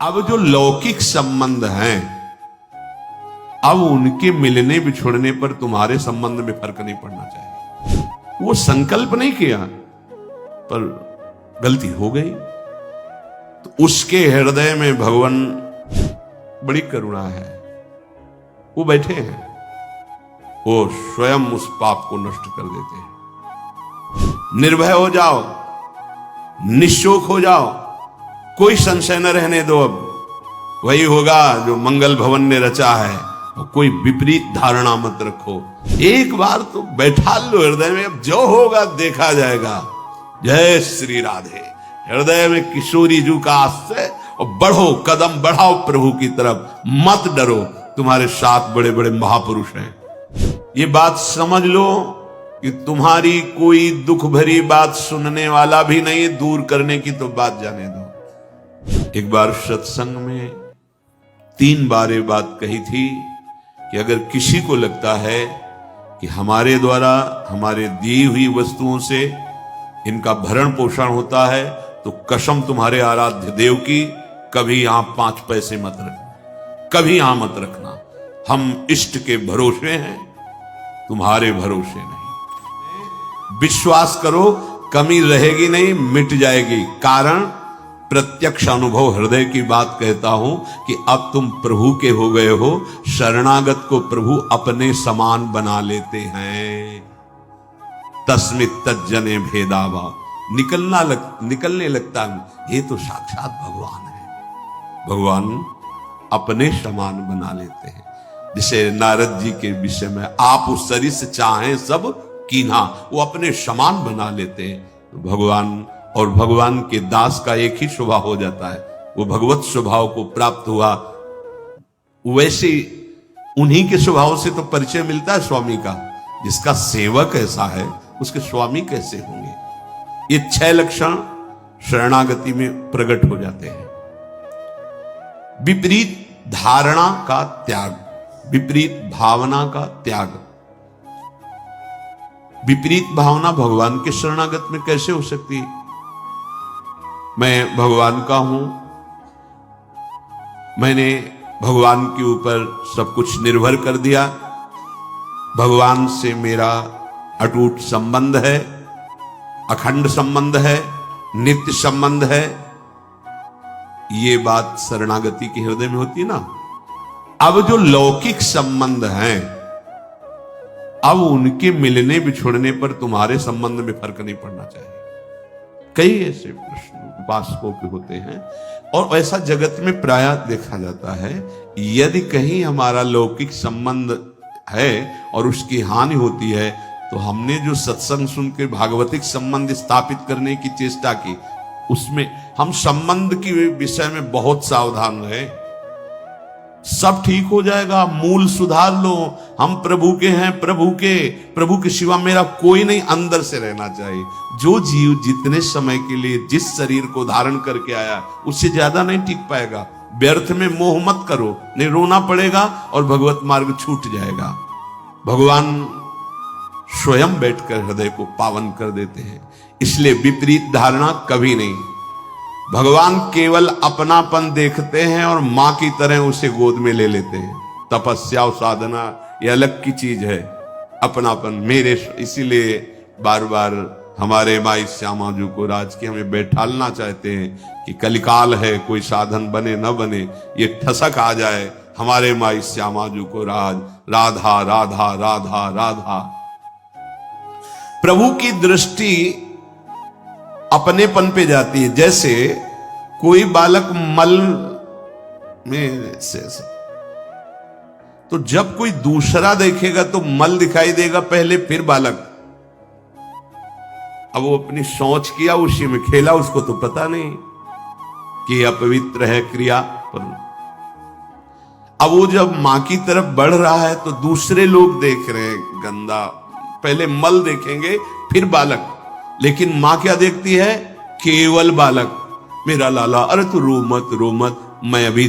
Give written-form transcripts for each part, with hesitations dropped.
अब जो लौकिक संबंध हैं, अब उनके मिलने बिछुड़ने पर तुम्हारे संबंध में फर्क नहीं पड़ना चाहिए। वो संकल्प नहीं किया पर गलती हो गई, तो उसके हृदय में भगवान बड़ी करुणा है। वो बैठे हैं, वो स्वयं उस पाप को नष्ट कर देते हैं। निर्भय हो जाओ, निशोक हो जाओ, कोई संशय न रहने दो। अब वही होगा जो मंगल भवन ने रचा है, और कोई विपरीत धारणा मत रखो। एक बार तो बैठा लो हृदय में, अब जो होगा देखा जाएगा। जय श्री राधे। हृदय में किशोरी जू का आश्रय, और बढ़ो, कदम बढ़ाओ प्रभु की तरफ, मत डरो। तुम्हारे साथ बड़े बड़े महापुरुष हैं। ये बात समझ लो कि तुम्हारी कोई दुख भरी बात सुनने वाला भी नहीं, दूर करने की तो बात जाने दो। एक बार सत्संग में 3 बार ये बात कही थी कि अगर किसी को लगता है कि हमारे द्वारा हमारे दी हुई वस्तुओं से इनका भरण पोषण होता है, तो कसम तुम्हारे आराध्य देव की, कभी यहां 5 पैसे मत रखना, कभी यहां मत रखना। हम इष्ट के भरोसे हैं, तुम्हारे भरोसे नहीं। विश्वास करो, कमी रहेगी नहीं, मिट जाएगी। कारण प्रत्यक्ष अनुभव हृदय की बात कहता हूं कि अब तुम प्रभु के हो गए हो। शरणागत को प्रभु अपने समान बना लेते हैं। तस्मित तज्जने भेदावा, निकलने लगता ये तो साक्षात भगवान है। भगवान अपने समान बना लेते हैं। जिसे नारद जी के विषय में, आप उस शरीर से चाहें सब कीन्हा, वो अपने समान बना लेते हैं। भगवान और भगवान के दास का एक ही स्वभाव हो जाता है, वो भगवत स्वभाव को प्राप्त हुआ। वैसे उन्हीं के स्वभाव से तो परिचय मिलता है स्वामी का। जिसका सेवक ऐसा है, उसके स्वामी कैसे होंगे। ये 6 लक्षण शरणागति में प्रकट हो जाते हैं। विपरीत धारणा का त्याग, विपरीत भावना का त्याग। विपरीत भावना भगवान के शरणागत में कैसे हो सकती है। मैं भगवान का हूं, मैंने भगवान के ऊपर सब कुछ निर्भर कर दिया, भगवान से मेरा अटूट संबंध है, अखंड संबंध है, नित्य संबंध है। ये बात शरणागति के हृदय में होती है ना। अब जो लौकिक संबंध हैं, अब उनके मिलने बिछुड़ने पर तुम्हारे संबंध में फर्क नहीं पड़ना चाहिए। कई ऐसे प्रश्न उपासकों के होते हैं, और ऐसा जगत में प्रायः देखा जाता है। यदि कहीं हमारा लौकिक संबंध है और उसकी हानि होती है, तो हमने जो सत्संग सुन के भागवतिक संबंध स्थापित करने की चेष्टा की, उसमें हम संबंध के विषय में बहुत सावधान रहे। सब ठीक हो जाएगा, मूल सुधार लो। हम प्रभु के हैं, प्रभु के सिवा मेरा कोई नहीं, अंदर से रहना चाहिए। जो जीव जितने समय के लिए जिस शरीर को धारण करके आया, उससे ज्यादा नहीं टिक पाएगा। व्यर्थ में मोह मत करो, नहीं रोना पड़ेगा और भगवत मार्ग छूट जाएगा। भगवान स्वयं बैठकर हृदय को पावन कर देते हैं। इसलिए विपरीत धारणा कभी नहीं। भगवान केवल अपनापन देखते हैं और मां की तरह उसे गोद में ले लेते हैं। तपस्या और साधना ये अलग की चीज है, अपनापन मेरे। इसीलिए बार बार हमारे माई श्यामा जी को राज की हमें बैठालना चाहते हैं कि कलिकाल है, कोई साधन बने न बने, ये ठसक आ जाए हमारे माई श्यामा जी को राज। राधा राधा राधा राधा। प्रभु की दृष्टि अपनेपन पे जाती है। जैसे कोई बालक मल में से तो जब कोई दूसरा देखेगा तो मल दिखाई देगा पहले, फिर बालक। अब वो अपनी सोच किया, उसी में खेला, उसको तो पता नहीं कि अपवित्र है क्रिया। पर अब वो जब मां की तरफ बढ़ रहा है तो दूसरे लोग देख रहे हैं गंदा, पहले मल देखेंगे फिर बालक। लेकिन मां क्या देखती है, केवल बालक। मेरा लाला, अरे तू रो मत, मैं अभी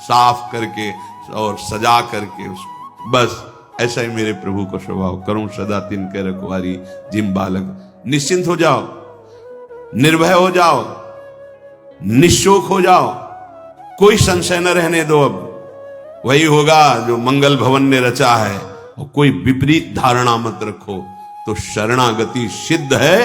साफ करके और सजा करके उसको, बस ऐसा ही मेरे प्रभु को स्वभाव करूं सदा तिनके रखवारी जिम बालक। निश्चिंत हो जाओ, निर्भय हो जाओ, निशोक हो जाओ, कोई संशय न रहने दो, अब वही होगा जो मंगल भवन ने रचा है। और कोई विपरीत धारणा मत रखो। तो शरणागति सिद्ध है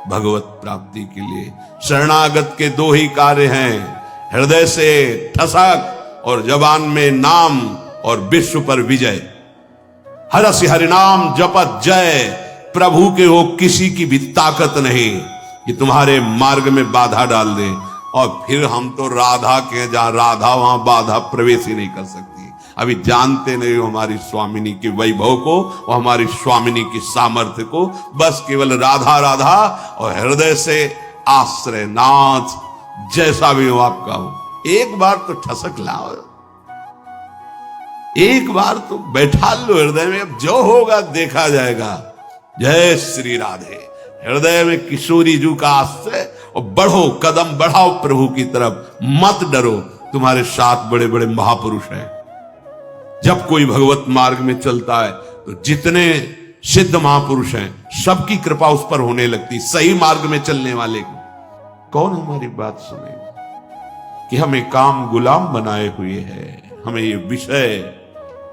भगवत प्राप्ति के लिए। शरणागत के दो ही कार्य हैं, हृदय से ठसक और जबान में नाम और विश्व पर विजय। हरसि हरिनाम जपत जय, प्रभु के हो किसी की भी ताकत नहीं कि तुम्हारे मार्ग में बाधा डाल दे। और फिर हम तो राधा के, जहां राधा वहां बाधा प्रवेश ही नहीं कर सकती। अभी जानते नहीं हो हमारी स्वामिनी के वैभव को और हमारी स्वामिनी की सामर्थ्य को। बस केवल राधा राधा और हृदय से आश्रय नाथ, जैसा भी हो आपका हो। एक बार तो ठसक लाओ, एक बार तो बैठा लो हृदय में, अब जो होगा देखा जाएगा। जय श्री राधे। हृदय में किशोरी जू का आश्रय और बढ़ो, कदम बढ़ाओ प्रभु की तरफ, मत डरो। तुम्हारे साथ बड़े बड़े महापुरुष हैं। जब कोई भगवत मार्ग में चलता है तो जितने सिद्ध महापुरुष हैं सबकी कृपा उस पर होने लगती। सही मार्ग में चलने वाले को कौन हमारी बात सुनेगा कि हमें काम गुलाम बनाए हुए हैं, हमें ये विषय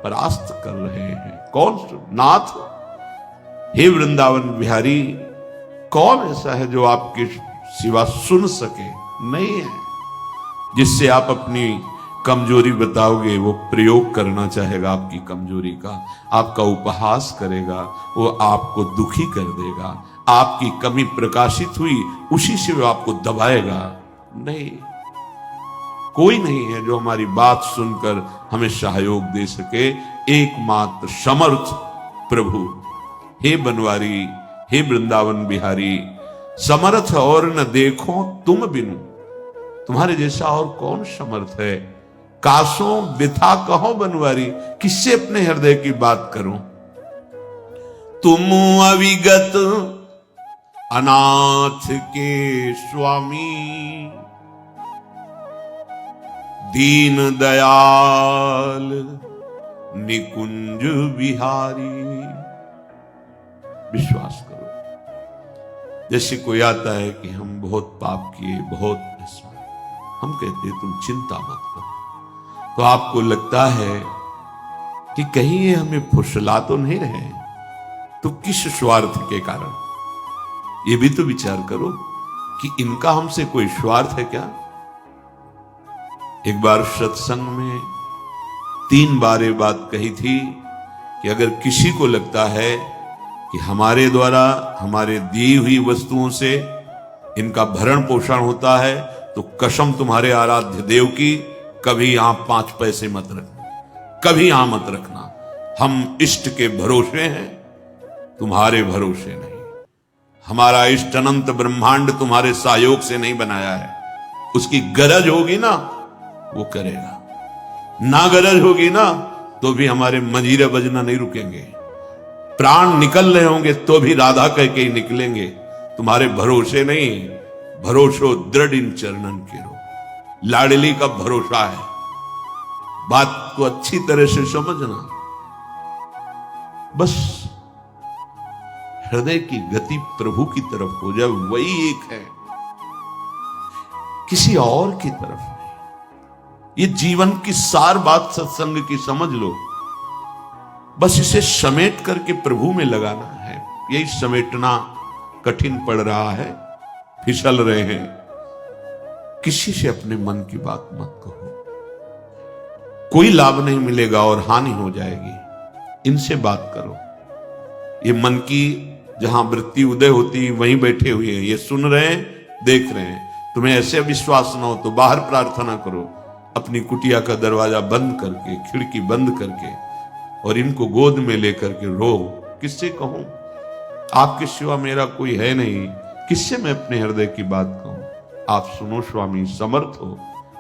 परास्त कर रहे हैं। कौन नाथ, हे वृंदावन बिहारी, कौन ऐसा है जो आपके सिवा सुन सके? नहीं है। जिससे आप अपनी कमजोरी बताओगे वो प्रयोग करना चाहेगा आपकी कमजोरी का, आपका उपहास करेगा, वो आपको दुखी कर देगा। आपकी कमी प्रकाशित हुई उसी से वो आपको दबाएगा। नहीं, कोई नहीं है जो हमारी बात सुनकर हमें सहयोग दे सके। एकमात्र समर्थ प्रभु। हे बनवारी, हे वृंदावन बिहारी, समर्थ और न देखो तुम बिनु, तुम्हारे जैसा और कौन समर्थ है? कासों बिथा कहो बनवारी, किससे अपने हृदय की बात करूं? तुम अविगत अनाथ के स्वामी, दीन दयाल निकुंज बिहारी। विश्वास करो, जैसे कोई आता है कि हम बहुत पाप किए, बहुत ऐसा, हम कहते हैं तुम चिंता मत करो, तो आपको लगता है कि कहीं ये हमें फुसला तो नहीं रहे, तो किस स्वार्थ के कारण? ये भी तो विचार करो कि इनका हमसे कोई स्वार्थ है क्या? एक बार सत्संग में 3 बार ये बात कही थी कि अगर किसी को लगता है कि हमारे द्वारा हमारे दी हुई वस्तुओं से इनका भरण पोषण होता है, तो कसम तुम्हारे आराध्य देव की, कभी यहां 5 पैसे मत रखना, कभी यहां मत रखना। हम इष्ट के भरोसे हैं, तुम्हारे भरोसे नहीं। हमारा इष्ट अनंत ब्रह्मांड तुम्हारे सहयोग से नहीं बनाया है। उसकी गरज होगी ना वो करेगा, ना गरज होगी ना तो भी हमारे मंजीरे बजना नहीं रुकेंगे। प्राण निकल रहे होंगे तो भी राधा कह के ही निकलेंगे। तुम्हारे भरोसे नहीं, भरोसो दृढ़ इन चरणन केरो। लाडली का भरोसा है। बात को अच्छी तरह से समझना। बस हृदय की गति प्रभु की तरफ हो जाए, वही एक है, किसी और की तरफ नहीं। ये जीवन की सार बात सत्संग की समझ लो। बस इसे समेट करके प्रभु में लगाना है। यही समेटना कठिन पड़ रहा है, फिसल रहे हैं। किसी से अपने मन की बात मत कहो, कोई लाभ नहीं मिलेगा और हानि हो जाएगी। इनसे बात करो। ये मन की जहां वृत्ति उदय होती वहीं बैठे हुए हैं, ये सुन रहे हैं, देख रहे हैं। तुम्हें ऐसे विश्वास ना हो तो बाहर प्रार्थना करो, अपनी कुटिया का दरवाजा बंद करके, खिड़की बंद करके, और इनको गोद में लेकर के रो। किससे कहूं? आपके सिवा मेरा कोई है नहीं, किससे मैं अपने हृदय की बात कहूं? आप सुनो स्वामी, समर्थ हो।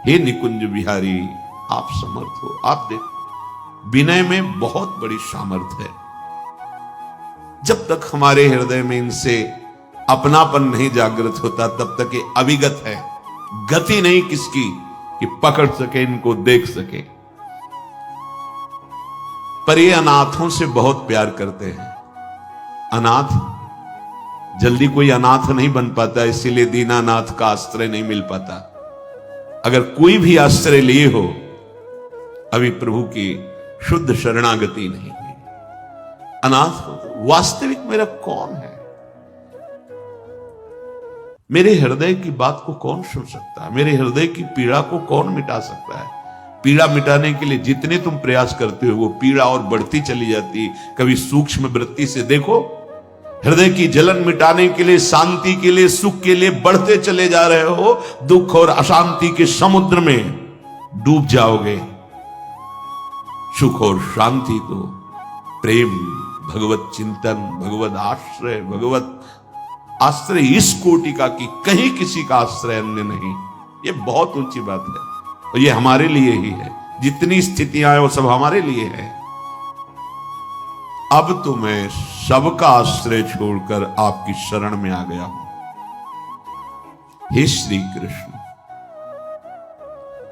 हे निकुंज बिहारी, आप समर्थ हो। आप देखो, विनय में बहुत बड़ी सामर्थ्य है। जब तक हमारे हृदय में इनसे अपनापन नहीं जागृत होता तब तक ये अविगत है। गति नहीं किसकी कि पकड़ सके, इनको देख सके। पर ये अनाथों से बहुत प्यार करते हैं। अनाथ जल्दी कोई अनाथ नहीं बन पाता, इसीलिए दीनानाथ का आश्रय नहीं मिल पाता। अगर कोई भी आश्रय लिए हो, अभी प्रभु की शुद्ध शरणागति नहीं हुई, अनाथ हो तो वास्तविक मेरा कौन है? मेरे हृदय की बात को कौन सुन सकता है? मेरे हृदय की पीड़ा को कौन मिटा सकता है? पीड़ा मिटाने के लिए जितने तुम प्रयास करते हो, वो पीड़ा और बढ़ती चली जाती है। कभी सूक्ष्म वृत्ति से देखो, हृदय की जलन मिटाने के लिए, शांति के लिए, सुख के लिए बढ़ते चले जा रहे हो, दुख और अशांति के समुद्र में डूब जाओगे। सुख और शांति तो प्रेम, भगवत चिंतन, भगवत आश्रय, भगवत आश्रय इस कोटि का कि कहीं किसी का आश्रय अन्य नहीं। ये बहुत ऊंची बात है और ये हमारे लिए ही है। जितनी स्थितियां हैं वो सब हमारे लिए है। अब तो मैं सबका आश्रय छोड़कर आपकी शरण में आ गया हूं। हे श्री कृष्ण,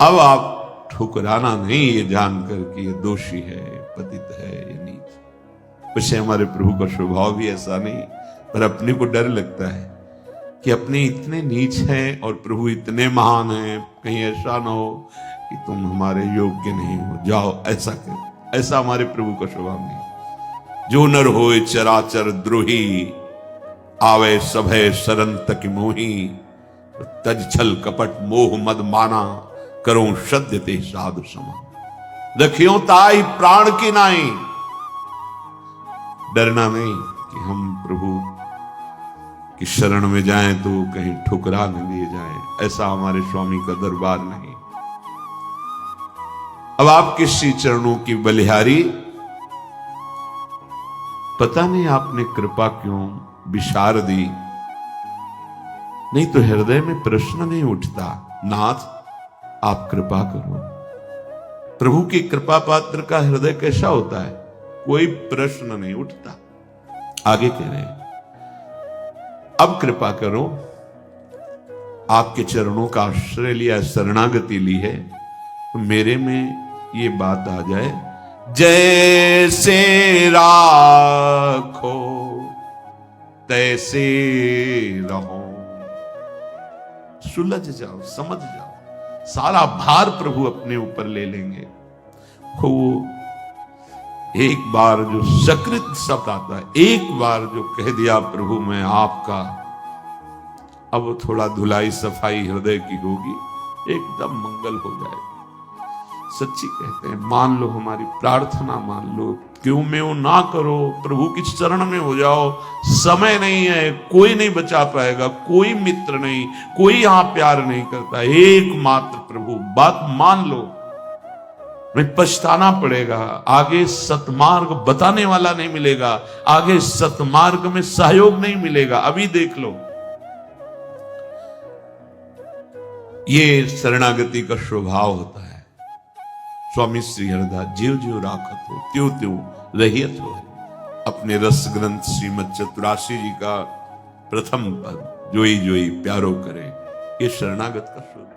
अब आप ठुकराना नहीं ये जानकर कि ये दोषी है, पतित है, ये नीच। वैसे हमारे प्रभु का स्वभाव भी ऐसा नहीं, पर अपने को डर लगता है कि अपने इतने नीच हैं और प्रभु इतने महान हैं, कहीं ऐसा ना हो कि तुम हमारे योग्य नहीं हो, जाओ ऐसा कर। ऐसा हमारे प्रभु का स्वभाव नहीं। जो नर होए चराचर द्रोही, आवे सभय शरण तक मोही, तज छल कपट मोह मद माना, करो सद्य ते साधु समान। रखियो ताई प्राण की नाई। डरना नहीं कि हम प्रभु की शरण में जाएं तो कहीं ठुकरा न दिए जाएं, ऐसा हमारे स्वामी का दरबार नहीं। अब आपके श्री चरणों की बलिहारी, पता नहीं आपने कृपा क्यों विशार दी, नहीं तो हृदय में प्रश्न नहीं उठता, नाथ आप कृपा करो। प्रभु की कृपा पात्र का हृदय कैसा होता है? कोई प्रश्न नहीं उठता। आगे कह रहे हैं, अब कृपा करो, आपके चरणों का आश्रय लिया, शरणागति ली है, तो मेरे में ये बात आ जाए, जैसे राखो तैसे रहो। सुलझ जाओ, समझ जाओ, सारा भार प्रभु अपने ऊपर ले लेंगे। वो एक बार जो सकृत शब्द आता है, एक बार जो कह दिया प्रभु मैं आपका, अब थोड़ा धुलाई सफाई हृदय की होगी, एकदम मंगल हो जाएगा। सच्ची कहते हैं, मान लो हमारी प्रार्थना, मान लो, क्यों में वो ना करो, प्रभु की चरण में हो जाओ। समय नहीं है, कोई नहीं बचा पाएगा, कोई मित्र नहीं, कोई यहां प्यार नहीं करता, एकमात्र प्रभु। बात मान लो, नहीं पछताना पड़ेगा, आगे सतमार्ग बताने वाला नहीं मिलेगा, आगे सतमार्ग में सहयोग नहीं मिलेगा। अभी देख लो, ये शरणागति का स्वभाव होता है। स्वामी श्री हरिदास, जीव जीव राखत हो, त्यों त्यों रहियत हो। अपने रस ग्रंथ श्रीमद चतुराशी जी का प्रथम पद, जोई जोई प्यारो करे, ये शरणागत का स्वरूप।